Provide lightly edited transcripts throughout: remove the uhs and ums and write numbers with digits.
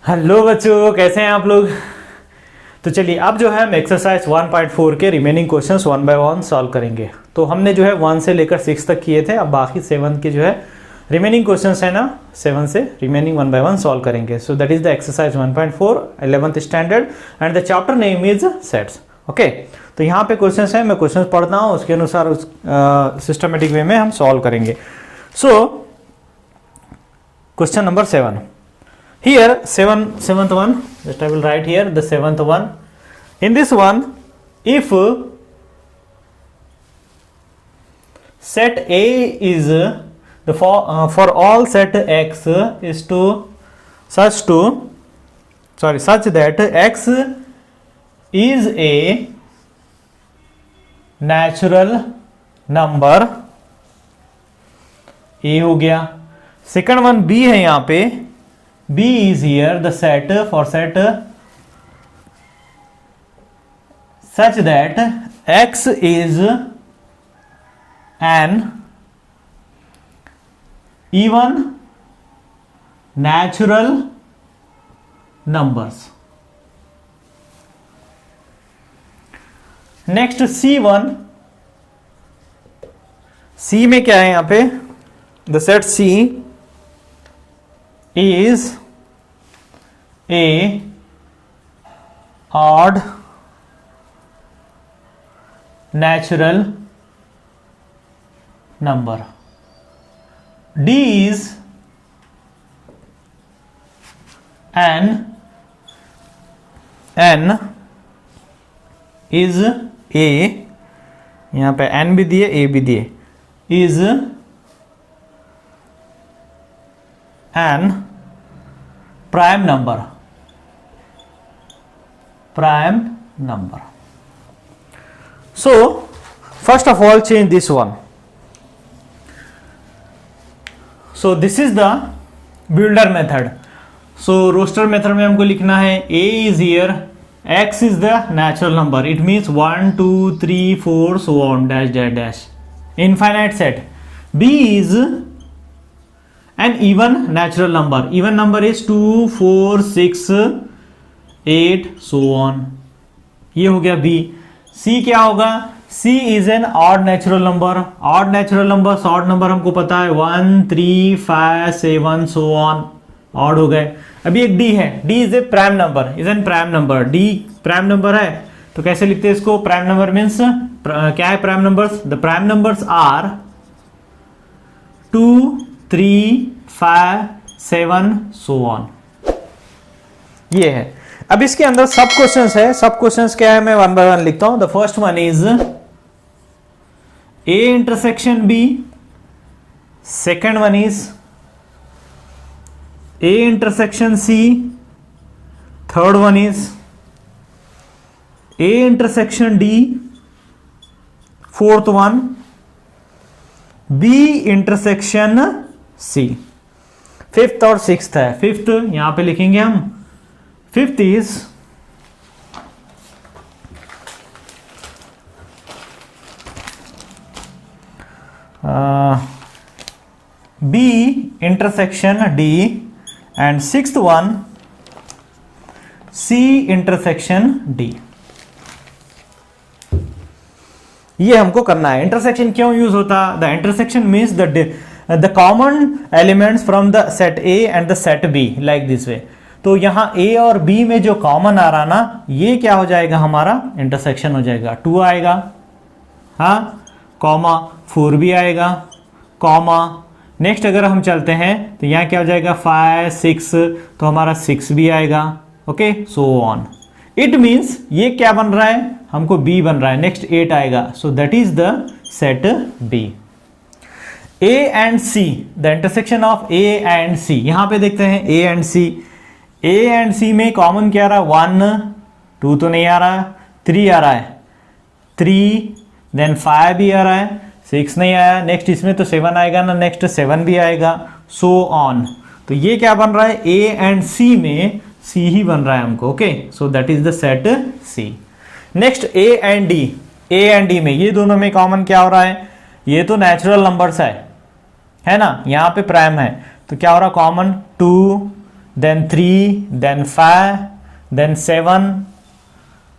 Hello बच्चों, कैसे हैं आप लोग। तो चलिए अब जो है हम एक्सरसाइज 1.4 के remaining questions one by one solve करेंगे। तो हमने जो है 1 से लेकर 6 तक किए थे, अब बाकी 7 के जो है रिमेनिंग क्वेश्चंस है ना, 7 से remaining one by one solve करेंगे। So that is the exercise 1.4 11th standard and the chapter name is sets. Okay, तो यहाँ पे क्वेश्चंस है, मैं क्वेश्चंस पढ़ता हूँ, उसके अनुसार उस सिस्टमेटिक वे में हम सॉल्व करेंगे। So question number 7 here, seventh one, just I will write here the 7th one. In this one, if set A is the for all set X is to such that X is a natural number, A हो गया। Second one B है यहाँ पे, B is here the set for set such that X is an even natural numbers. Next C1, C में क्या है यहाँ पे, the set C is a odd natural number. D is n is a, यहाँ पे n भी दिए a भी दिए, is an prime number. So first of all change this one. So this is the builder method. So roster method में हमको लिखना है A is here, X is the natural number, it means 1 2 3 4 so on dash dash dash, infinite set. B is an even natural number, even number is 2 4 6 8 so on, ये हो गया B. C क्या होगा, C is an odd natural number, odd natural number, odd number हमको पता है 1 3 5 7 so on, odd हो गए। अभी एक D है, D is a prime number, is an prime number, D prime number है, तो कैसे लिखते हैं इसको, prime number means क्या है prime numbers, the prime numbers are 2 3 5 7 so on, ये है। अब इसके अंदर सब क्वेश्चंस है, सब क्वेश्चंस क्या है मैं वन बाय वन लिखता हूं। The first one is A intersection B, second one is A intersection C, third one is A intersection D, fourth one B intersection C, fifth और सिक्स्थ है। Fifth यहां पे लिखेंगे हम, fifth is B intersection D and sixth one C intersection D। ये हमको करना है। इंटरसेक्शन क्यों यूज होता, the intersection means the common elements from the set A and the set B like this way. तो यहां A और B में जो कॉमन आ रहा ना, ये क्या हो जाएगा, हमारा इंटरसेक्शन हो जाएगा। 2 आएगा, हाँ, कॉमा 4 भी आएगा, कॉमा नेक्स्ट अगर हम चलते हैं तो यहाँ क्या हो जाएगा 5 6, तो हमारा 6 भी आएगा। Okay, so on. It means ये क्या बन रहा है, हमको B बन रहा है। नेक्स्ट 8 आएगा, सो that is the set B। A and C, the intersection of A and C, यहां पे देखते हैं A and C। A and C में कॉमन क्या आ रहा है, 1 2 तो नहीं आ रहा है, 3 आ रहा है, 3 देन 5 भी आ रहा है, 6 नहीं आया, नेक्स्ट इसमें तो 7 आएगा ना, नेक्स्ट 7 भी आएगा, सो ऑन। तो ये क्या बन रहा है, A एंड C में C ही बन रहा है हमको। Okay, so that is the set C। Next A and D, A and D में ये दोनों में कॉमन क्या हो रहा है, ये तो नेचुरल नंबर्स है ना, यहाँ पे प्राइम है, तो क्या हो रहा है कॉमन 2 देन 3, देन 5, देन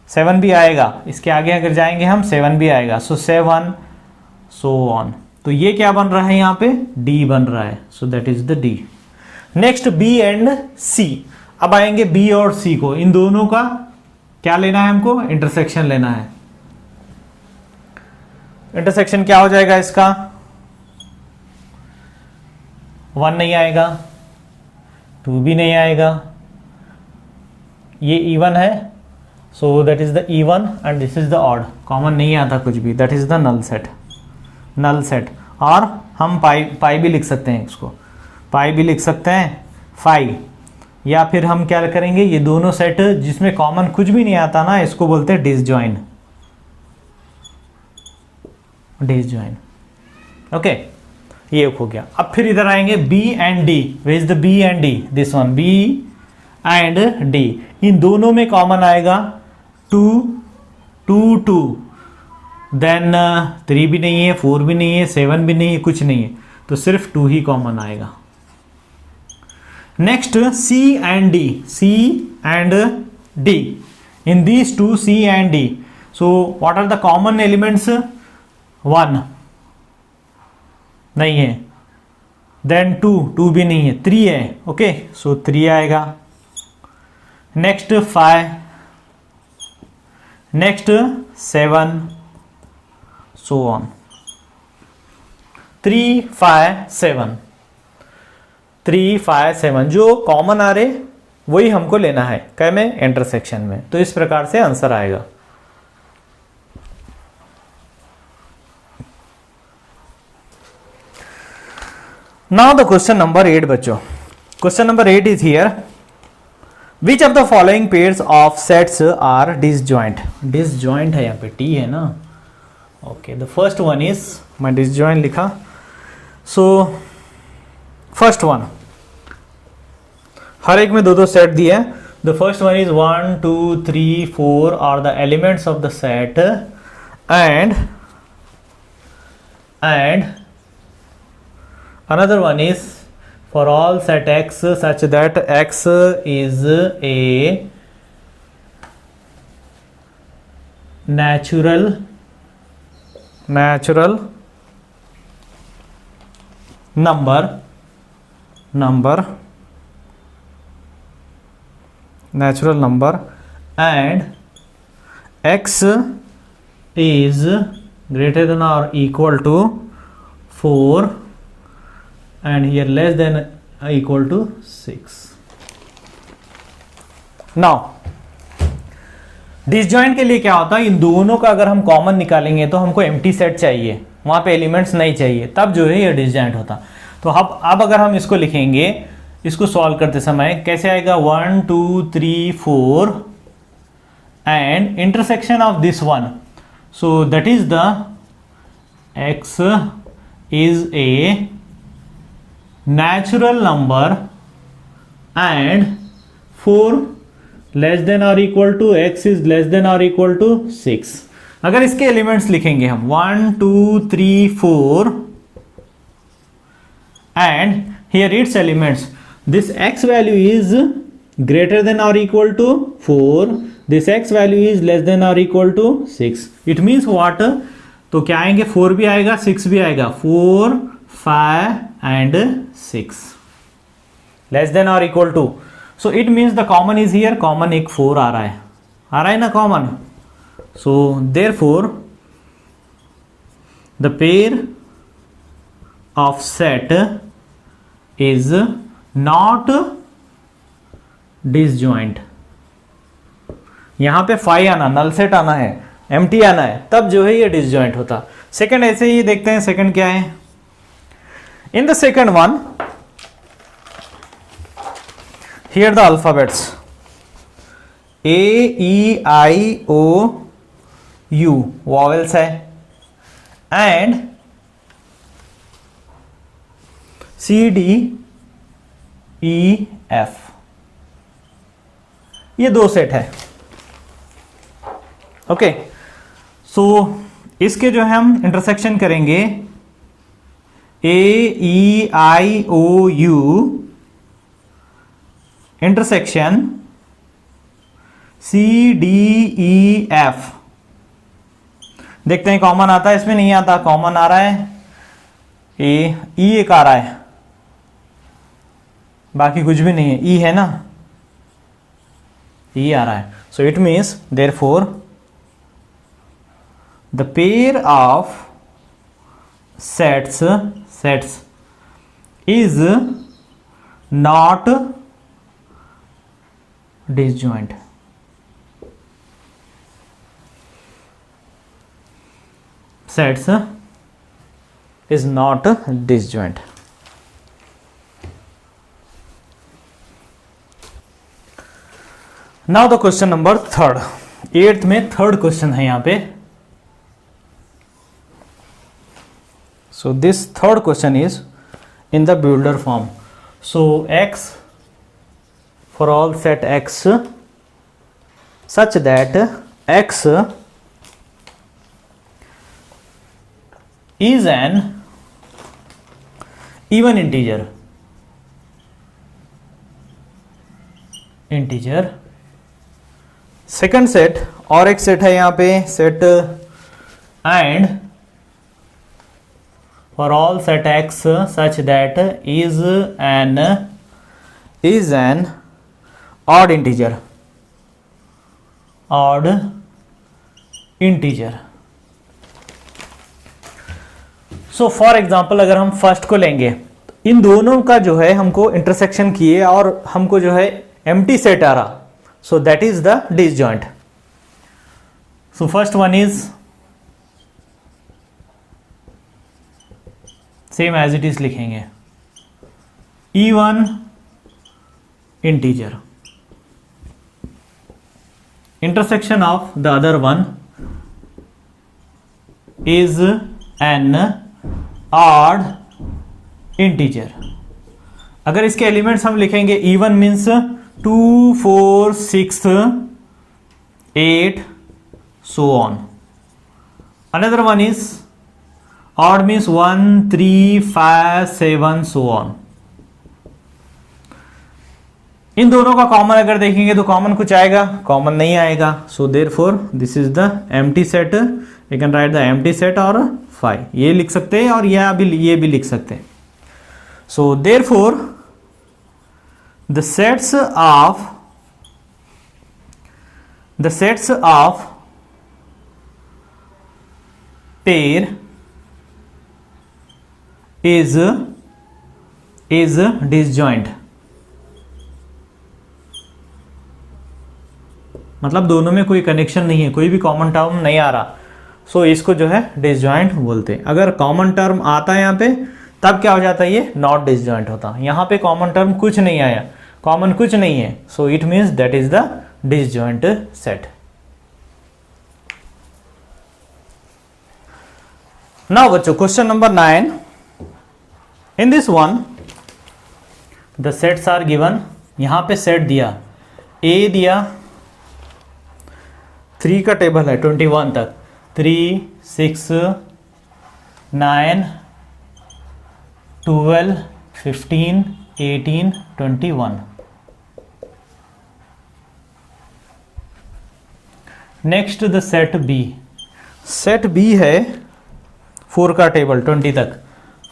7 भी आएगा, इसके आगे अगर जाएंगे हम 7 भी आएगा, सो 7 सो ऑन। तो ये क्या बन रहा है यहाँ पे, डी बन रहा है, so that is the D. Next B and C. अब आएंगे बी और सी को, इन दोनों का क्या लेना है हमको, इंटरसेक्शन लेना है। इंटरसेक्शन क्या हो जाएगा इसका, 1 नहीं आएगा, 2 भी नहीं आएगा, ये इवन है, so that is the even and this is the odd, common नहीं आता कुछ भी, that is the null set. Null set, और हम पाई भी लिख सकते हैं, इसको पाई भी लिख सकते हैं 5, या फिर हम क्या करेंगे, ये दोनों सेट जिसमें कॉमन कुछ भी नहीं आता ना, इसको बोलते हैं डिसजॉइन। डिसजॉइन, ओके, ये हो गया। अब फिर इधर आएंगे B and D, way is the B and D, this one B and D, इन दोनों में कॉमन आएगा 2 2 2, देन 3 भी नहीं है, 4 भी नहीं है, 7 भी नहीं है, कुछ नहीं है, तो सिर्फ 2 ही कॉमन आएगा। Next C and D, C and D, in these 2 C and D, so what are the common elements, 1 नहीं है, देन 2 भी नहीं है, 3 है, ओके, सो 3 आएगा। नेक्स्ट 5, नेक्स्ट 7, सो ऑन, 3 5 7, 3 5 7 जो कॉमन आ रहे वही हमको लेना है, क्या में, इंटरसेक्शन में। तो इस प्रकार से आंसर आएगा। नाउ द क्वेश्चन नंबर 8 बच्चों, question number 8 is here, which of the following pairs of sets are disjoint. Disjoint है यहाँ पे, टी है ना, okay, the first one is, मैं डिसजॉइंट लिखा, सो फर्स्ट वन, हर एक में 2 सेट दिए हैं। The first one is 1 2 3 4 are the elements of the set, and another one is for all set x such that x is a natural number and x is greater than or equal to 4 and here less than equal to 6. Now disjoint के लिए क्या होता है, इन दोनों का अगर हम कॉमन निकालेंगे तो हमको एम्प्टी सेट चाहिए, वहां पे एलिमेंट्स नहीं चाहिए, तब जो है ये डिसजॉइंट होता। तो अब अगर हम इसको लिखेंगे, इसको सॉल्व करते समय कैसे आएगा, 1 2 3 4 and intersection of this one, so that is the x is a natural number and 4 less than or equal to x is less than or equal to 6. अगर इसके एलिमेंट्स लिखेंगे हम 1 2 3 4 and here its elements, this x value is greater than or equal to 4, this x value is less than or equal to 6. It means what? तो क्या आएंगे, 4 भी आएगा 6 भी आएगा, 4 5 and 6 less than or equal to, so it means the common is here, common एक 4 आ रहा है ना common, so therefore the pair of set is not disjoint. यहां पे 5 आना, नल सेट आना है, एम्प्टी आना है, तब जो है ये डिसजॉइंट होता। सेकंड ऐसे ही देखते हैं, सेकंड क्या है, in the second one here the alphabets A-E-I-O-U vowels है एंड C-D-E-F ये 2 सेट है। ओके, सो इसके जो है हम इंटरसेक्शन करेंगे A-E-I-O-U इंटरसेक्शन CDEF, देखते हैं कॉमन आता है, इसमें नहीं आता, कॉमन आ रहा है E एक आ रहा है, बाकी कुछ भी नहीं है, E है ना, E आ रहा है. So it means therefore the pair of sets is not disjoint. Sets is not disjoint. Now the question number third, 8th में थर्ड क्वेश्चन है यहां पे. So this third question is in the builder form. So x for all set x such that x is an even integer. Second set और एक set है यहाँ पे set and for all set x such that is an odd integer. So for example अगर हम first को लेंगे, इन दोनों का जो है हमको इंटरसेक्शन किए और हमको जो है एम्प्टी सेट आ रहा, so that is the disjoint. So first one is same as it is लिखेंगे, E1 integer, intersection of the other one is an odd integer. अगर इसके एलिमेंट्स हम लिखेंगे, E1 means 2 4 6 8 so on. Another one is odd means 1 3 5 7 so on. इन दोनों का common अगर देखेंगे तो कॉमन कुछ आएगा, कॉमन नहीं आएगा. So therefore this is the empty set. You can write the empty set और 5, ये लिख सकते हैं और ये भी लिख सकते हैं. So therefore the sets of pair is disjoint. मतलब दोनों में कोई कनेक्शन नहीं है, कोई भी कॉमन टर्म नहीं आ रहा, सो इसको जो है डिसजॉइंट बोलते हैं. अगर कॉमन टर्म आता है यहाँ पे तब क्या हो जाता है, ये नॉट डिसजॉइंट होता. यहाँ पे कॉमन टर्म कुछ नहीं आया, कॉमन कुछ नहीं है, so it means that is the disjoint set. Now बच्चों question number 9. In this one the sets are given. यहां पे सेट दिया, A दिया, 3 का टेबल है 21 तक, 3 6 9 12 15 18 21. Next the set B. Set B है 4 का टेबल 20 तक,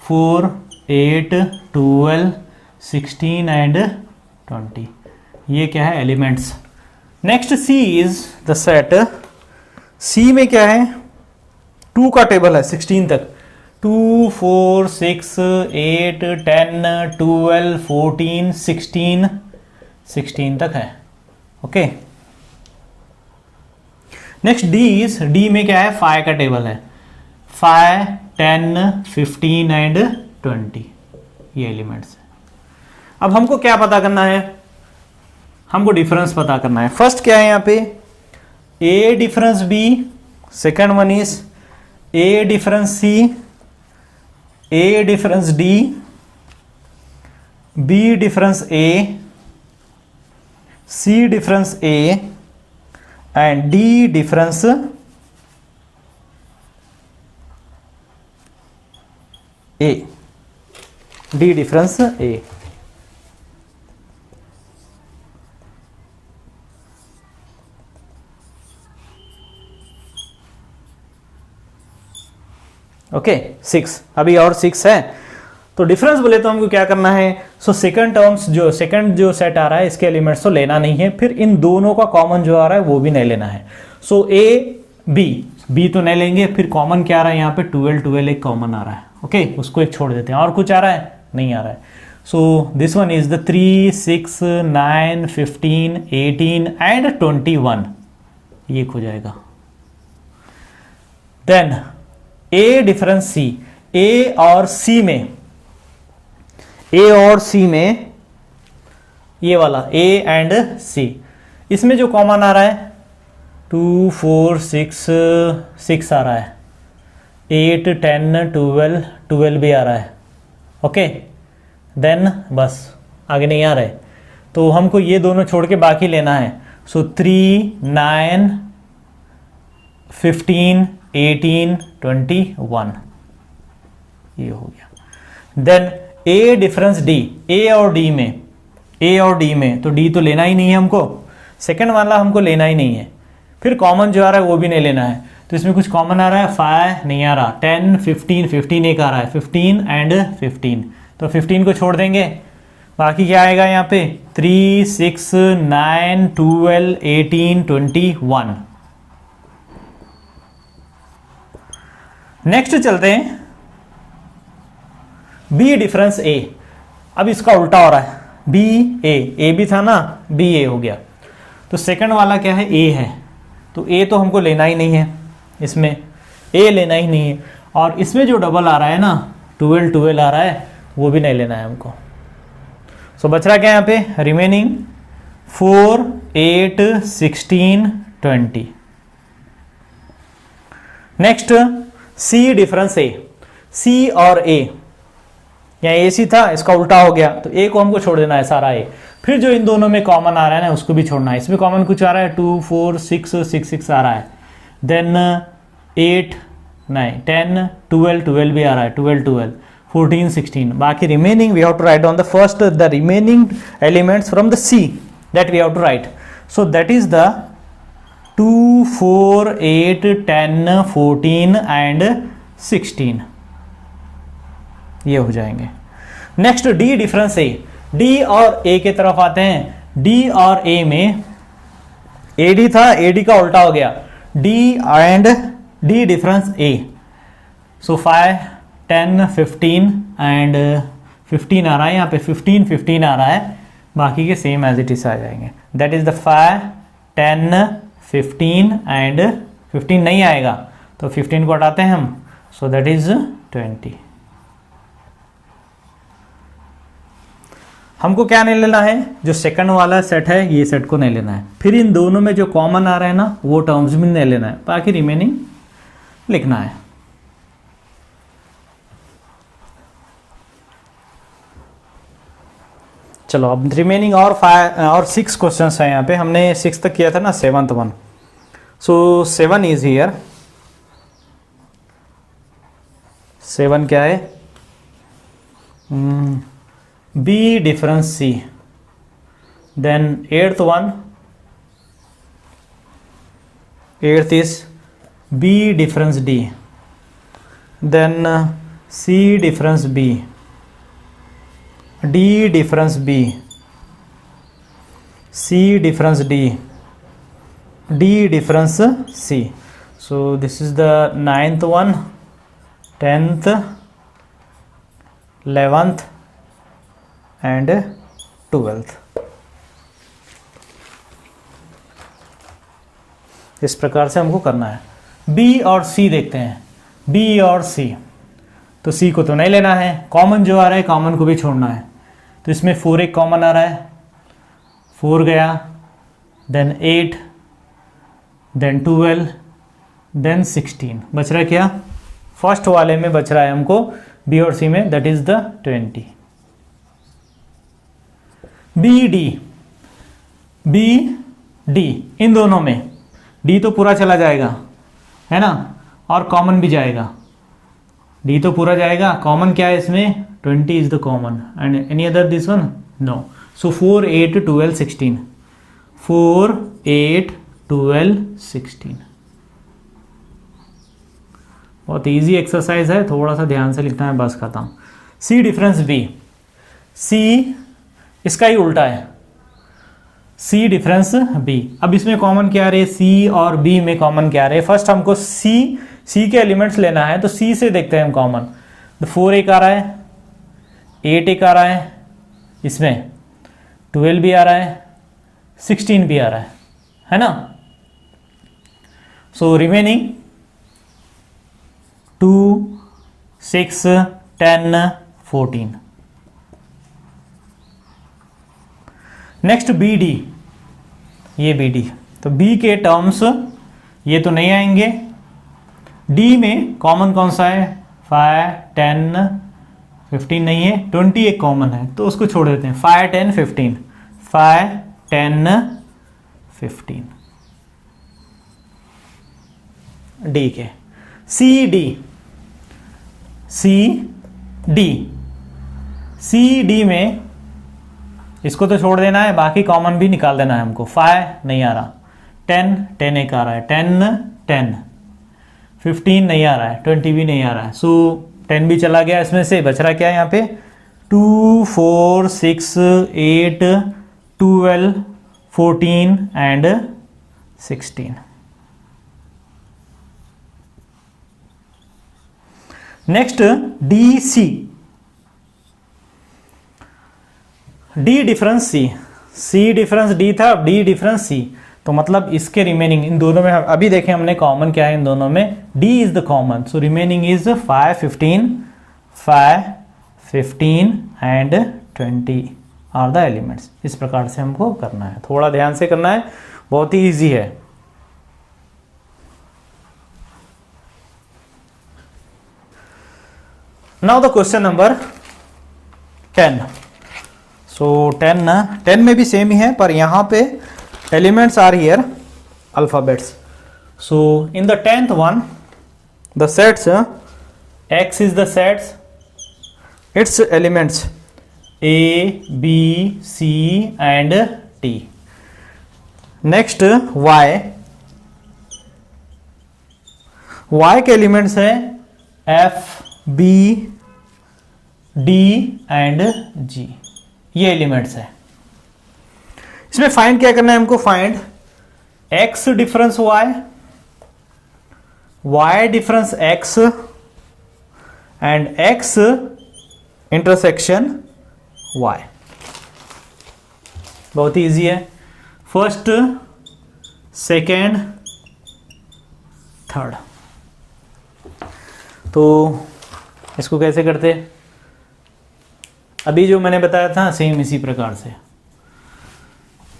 4 8 12 16 एंड 20. ये क्या है, elements. Next C is the set. C में क्या है, 2 का टेबल है 16 तक, 2 4 6 8 10 12 14 16 तक है. ओके. नेक्स्ट D में क्या है, 5 का टेबल है, 5 10 15 एंड 20. ये एलिमेंट्स है. अब हमको क्या पता करना है, हमको डिफरेंस पता करना है. फर्स्ट क्या है यहाँ पे, A difference B, second one is A difference C, A difference D, B difference A, C difference A and D difference A. D difference A. Okay 6, अभी और 6 है। तो डिफरेंस बोले तो हमको क्या करना है, सो सेकंड जो सेट आ रहा है इसके एलिमेंट्स तो लेना नहीं है, फिर इन दोनों का कॉमन जो आ रहा है वो भी नहीं लेना है। सो ए बी तो नहीं लेंगे, फिर कॉमन क्या आ रहा है यहाँ पे 12 एक कॉमन आ रहा है, ओके उसको एक छोड़ देते हैं। और कुछ आ रहा है, नहीं आ रहा है। So this one is the 3, 6, 9, 15, 18 and 21, ये हो जाएगा। देन ए डिफरेंस सी, ए और सी में ये वाला ए एंड सी, इसमें जो कॉमन आ रहा है 2, 4, 6 आ रहा है, 8, 10, 12 भी आ रहा है, ओके देन बस आगे नहीं आ रहा है, तो हमको ये दोनों छोड़ के बाकी लेना है। सो 3, 9, 15, 18, 21, ये हो गया। देन ए डिफरेंस डी, ए और डी में तो डी तो लेना ही नहीं है हमको, सेकंड वाला हमको लेना ही नहीं है, फिर कॉमन जो आ रहा है वो भी नहीं लेना है। तो इसमें कुछ कॉमन आ रहा है, 5 नहीं आ रहा, 10, 15 एक आ रहा है, 15 एंड 15, तो 15 को छोड़ देंगे, बाकी क्या आएगा यहाँ पे 3, 6, 9, 12, 18, 21। नेक्स्ट चलते हैं बी डिफरेंस ए। अब इसका उल्टा हो रहा है, बी ए भी था ना, बी ए हो गया। तो सेकंड वाला क्या है, ए है, तो ए तो हमको लेना ही नहीं है, इसमें ए लेना ही नहीं है। और इसमें जो डबल आ रहा है ना 12 आ रहा है, वो भी नहीं लेना है हमको। सो बच रहा क्या यहाँ पे, रिमेनिंग 4, 8, 16, 20। नेक्स्ट सी डिफरेंस ए, सी और ए, यहाँ ए सी था इसका उल्टा हो गया, तो ए को हमको छोड़ देना है सारा ए, फिर जो इन दोनों में कॉमन आ रहा है ना उसको भी छोड़ना है। इसमें कॉमन कुछ आ रहा है 2, 4, 6 आ रहा है, देन 8, 9, 10, 12 भी आ रहा है, 12, 14, 16, बाकी remaining we have to write on the first the remaining elements from the C that we have to write. So that is the 2, 4, 8, 10, 14 and 16, ये हो जाएंगे। Next D difference A, D और ए के तरफ आते हैं। डी और ए में एडी था, एडी का उल्टा हो गया, D and D difference A. So 5, 10, 15 and 15 आ रहा है यहाँ पे, 15 आ रहा है, बाकी के सेम एज इट इज आ जाएंगे। दैट इज द 5, 10, 15 एंड 15 नहीं आएगा तो 15 को हटाते हैं हम, सो दैट इज 20। हमको क्या नहीं लेना है, जो सेकंड वाला सेट है ये सेट को नहीं लेना है, फिर इन दोनों में जो कॉमन आ रहा है ना वो टर्म्स भी नहीं लेना है, बाकी रिमेनिंग लिखना है। चलो अब रिमेनिंग और 5 और 6 क्वेश्चंस हैं यहाँ पे, हमने 6 तक किया था ना, 7th one. So 7 is here, 7 क्या है, B difference C, then 8th one, 8th is B difference D, then C difference B, D difference B, C difference D, D difference C. So this is the 9th one, 10th, 11th and 12th। इस प्रकार से हमको करना है। B और सी देखते हैं, B और सी, तो सी को तो नहीं लेना है, कॉमन जो आ रहा है कॉमन को भी छोड़ना है। तो इसमें 4 एक कॉमन आ रहा है, 4 गया, देन 8, देन 12, देन 16, बच रहा है क्या, फर्स्ट वाले में बच रहा है हमको बी और सी में, that is the 20। B D इन दोनों में डी तो पूरा चला जाएगा है ना, और कॉमन भी जाएगा, डी तो पूरा जाएगा, कॉमन क्या है इसमें 20 is the common and any other this one no. So 4, 8, 12, 16, 4, 8, 12, 16, बहुत इजी एक्सरसाइज है, थोड़ा सा ध्यान से लिखना है, बस खत्म। सी डिफरेंस बी, सी इसका ही उल्टा है, सी डिफरेंस बी। अब इसमें कॉमन क्या आ रही है, सी और बी में कॉमन क्या आ रही है। फर्स्ट हमको सी के एलिमेंट्स लेना है, तो सी से देखते हैं हम कॉमन। तो 4 एक आ रहा है, 8 एक आ रहा है, इसमें 12 भी आ रहा है, 16 भी आ रहा है ना। So remaining 2, 6, 10, 14। Next B D, ये बी डी, तो बी के टर्म्स ये तो नहीं आएंगे। डी में कॉमन कौन सा है, 5, 10, 15 नहीं है, 20 एक कॉमन है, तो उसको छोड़ देते हैं। 5, 10, 15, 5, 10, 15 डी के। सी डी, सी डी में इसको तो छोड़ देना है, बाकी कॉमन भी निकाल देना है हमको। 5 नहीं आ रहा, 10 एक आ रहा है, 10, 15 नहीं आ रहा है, 20 भी नहीं आ रहा है, सो 10 भी चला गया। इसमें से बच रहा क्या है यहाँ पे, 2, 4, 6, 8, 12, 14 and 16। Next D C, D difference C difference D था, अब डी डिफरेंस सी, तो मतलब इसके रिमेनिंग इन दोनों में अभी देखें हमने कॉमन क्या है इन दोनों में, D is the common, so remaining is 5, 15 and 20 are the elements. इस प्रकार से हमको करना है, थोड़ा ध्यान से करना है, बहुत ही इजी है। Now the question number 10। सो 10 में भी सेम ही है, पर यहां पे elements are here alphabets. So in the 10th one the sets, x is the sets, its elements a, b, c and t. Next y के एलिमेंट्स है f, b, d and g, ये elements है। इसमें find क्या करना है हमको, find x difference y difference x and x intersection y। बहुत ही इजी है, फर्स्ट, सेकेंड, थर्ड। तो इसको कैसे करते, अभी जो मैंने बताया था सेम इसी प्रकार से।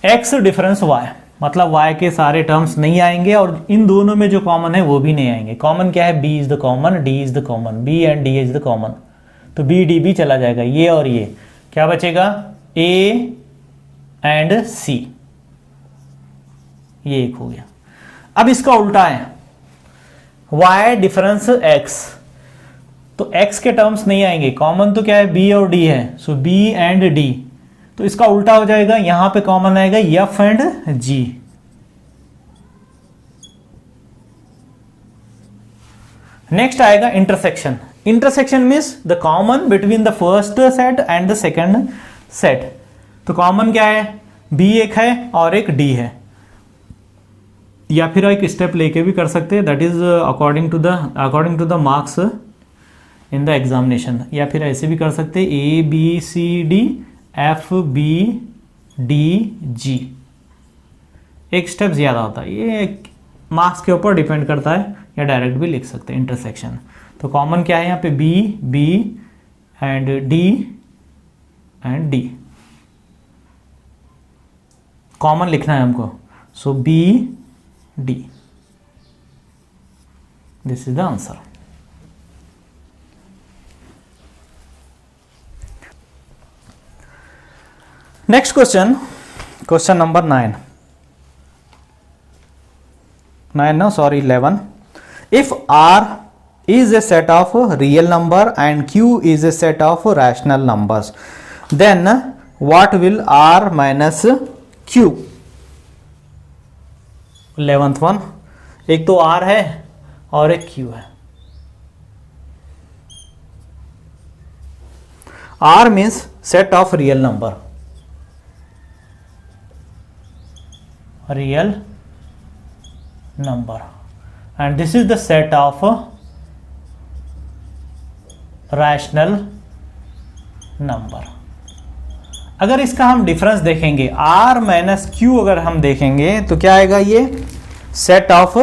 x डिफरेंस y, मतलब y के सारे टर्म्स नहीं आएंगे और इन दोनों में जो कॉमन है वो भी नहीं आएंगे। कॉमन क्या है, b is the common, d is the common, b and d is the common, तो b d भी चला जाएगा, ये और ये क्या बचेगा, a एंड c, ये एक हो गया। अब इसका उल्टा है, y डिफरेंस x, तो x के टर्म्स नहीं आएंगे, कॉमन तो क्या है b और d है, सो b एंड d, तो इसका उल्टा हो जाएगा, यहां पे कॉमन आएगा f एंड g। नेक्स्ट आएगा intersection. Intersection means the common between the first set and the second set. तो कॉमन क्या है, b एक है और एक d है, या फिर एक स्टेप लेके भी कर सकते हैं, that is according to the marks in the examination, या फिर ऐसे भी कर सकते हैं a b c d f b d g, एक स्टेप ज़्यादा होता है, ये मार्क्स के ऊपर डिपेंड करता है, या डायरेक्ट भी लिख सकते हैं इंटरसेक्शन। तो कॉमन क्या है यहाँ पे, b and d and d, common लिखना है हमको, सो b d, this is the answer. Next question, question number 11. If R is a set of real number and Q is a set of rational numbers, then what will R minus Q? 11th one, एक तो R है और एक Q है, R means set of real number. Real number. And this is the set of rational number. अगर इसका हम difference देखेंगे R माइनस Q, अगर हम देखेंगे तो क्या आएगा, ये सेट ऑफ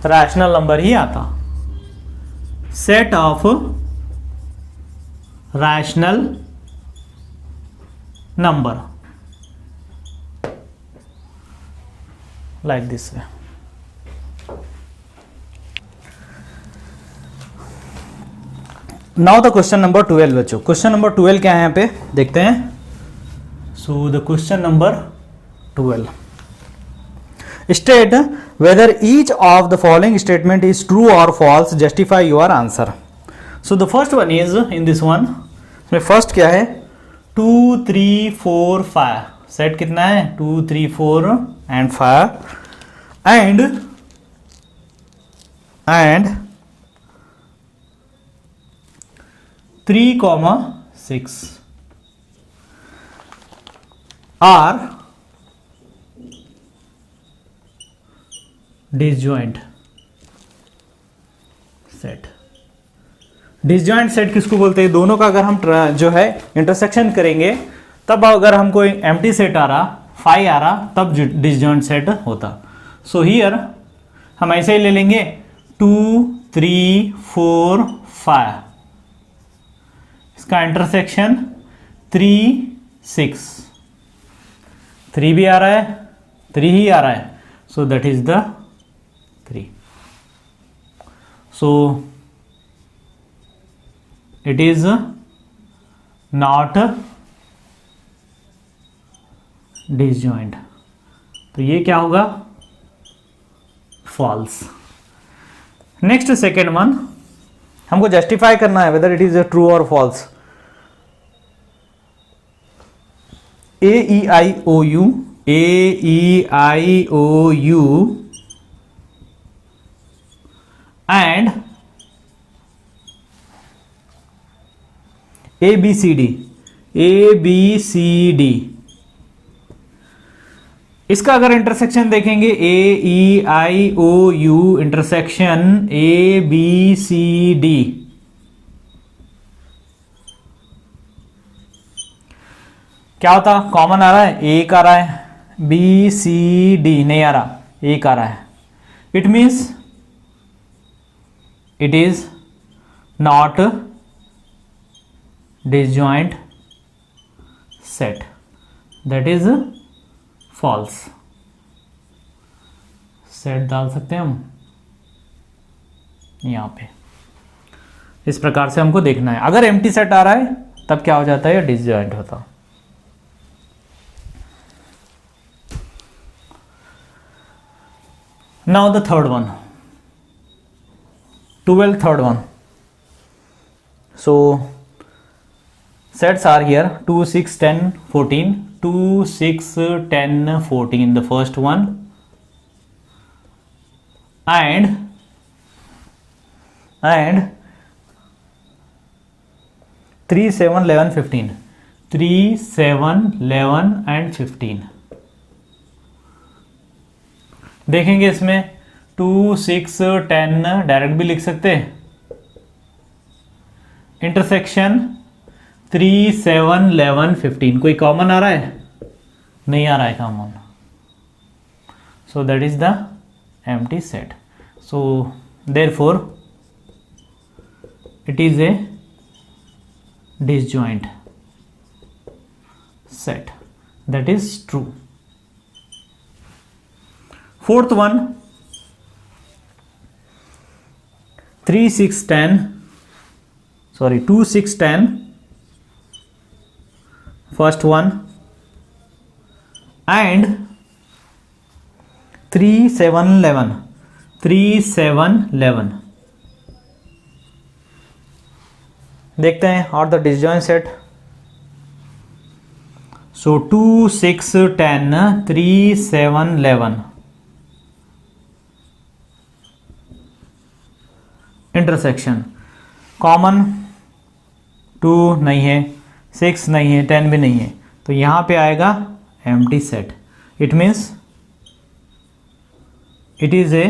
रैशनल नंबर ही आता. Set of rational number like this way. Now the question number 12 बच्चों. क्वेश्चन नंबर 12 क्या है यहाँ पे देखते हैं. So the question number 12, state whether each of the following statement is true और false, justify your answer. So the first one is in this one. First क्या है, 2 3 4 5. सेट कितना है, 2 3 4 and 5 and 3, 6 are disjoint set. Disjoint set किसको बोलते हैं, दोनों का अगर हम जो है इंटरसेक्शन करेंगे तब अगर हमको एम्प्टी सेट आ रहा, 5 आ रहा, तब डिसजॉइंट सेट होता. सो हियर हम ऐसे ही ले लेंगे 2 3 4 5, इसका इंटरसेक्शन 3 6, 3 भी आ रहा है, 3 ही आ रहा है. So that is the 3. So it is not disjoint. तो ये क्या होगा, फॉल्स. नेक्स्ट सेकेंड वन, हमको जस्टिफाई करना है वेदर इट इज ट्रू और फॉल्स. AEIOU and ABCD. इसका अगर इंटरसेक्शन देखेंगे AEIOU इंटरसेक्शन ABCD, क्या होता, कॉमन आ रहा है, एक आ रहा है, BCD नहीं आ रहा, एक आ रहा है. It means it is not disjoint set, that is false. Set डाल सकते हैं हम यहां पे. इस प्रकार से हमको देखना है. अगर एम्प्टी सेट आ रहा है तब क्या हो जाता है, डिसजॉइंट होता. Now the third one, 12 third one. So sets are here 2 6 10 14, 2 6 10 14 the first one, and 3 7 11 15, 3 7 11 and 15. देखेंगे इसमें 2 6 10 डायरेक्ट भी लिख सकते हैं. इंटरसेक्शन 3 7 11 15, कोई कॉमन आ रहा है, नहीं आ रहा है common. So that is the empty set. So therefore it is a disjoint set, that is true. Fourth one, 2 6 10 first one, and 3 7 11, 3 7 11. देखते हैं और the disjoint set. So 2 6 10 3 7 11. Intersection common 2 नहीं है, 6 नहीं है, 10 भी नहीं है, तो यहाँ पे आएगा empty set. It means it is a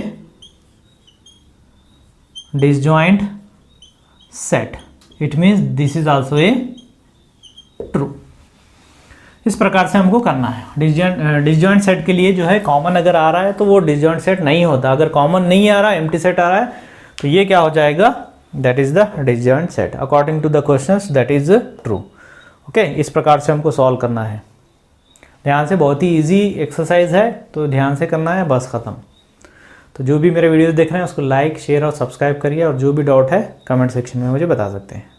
disjoint set. It means this is also a true. इस प्रकार से हमको करना है. डिसजॉइंट सेट के लिए जो है कॉमन अगर आ रहा है तो वो डिसजॉइंट सेट नहीं होता. अगर कॉमन नहीं आ रहा, एम्प्टी सेट आ रहा है, तो ये क्या हो जाएगा, that is the disjoint set. According to the questions that is true. Okay, इस प्रकार से हमको सॉल्व करना है. ध्यान से, बहुत ही इजी एक्सरसाइज है, तो ध्यान से करना है, बस खत्म. तो जो भी मेरे वीडियोस देख रहे हैं उसको लाइक, शेयर और सब्सक्राइब करिए, और जो भी डाउट है कमेंट सेक्शन में मुझे बता सकते हैं.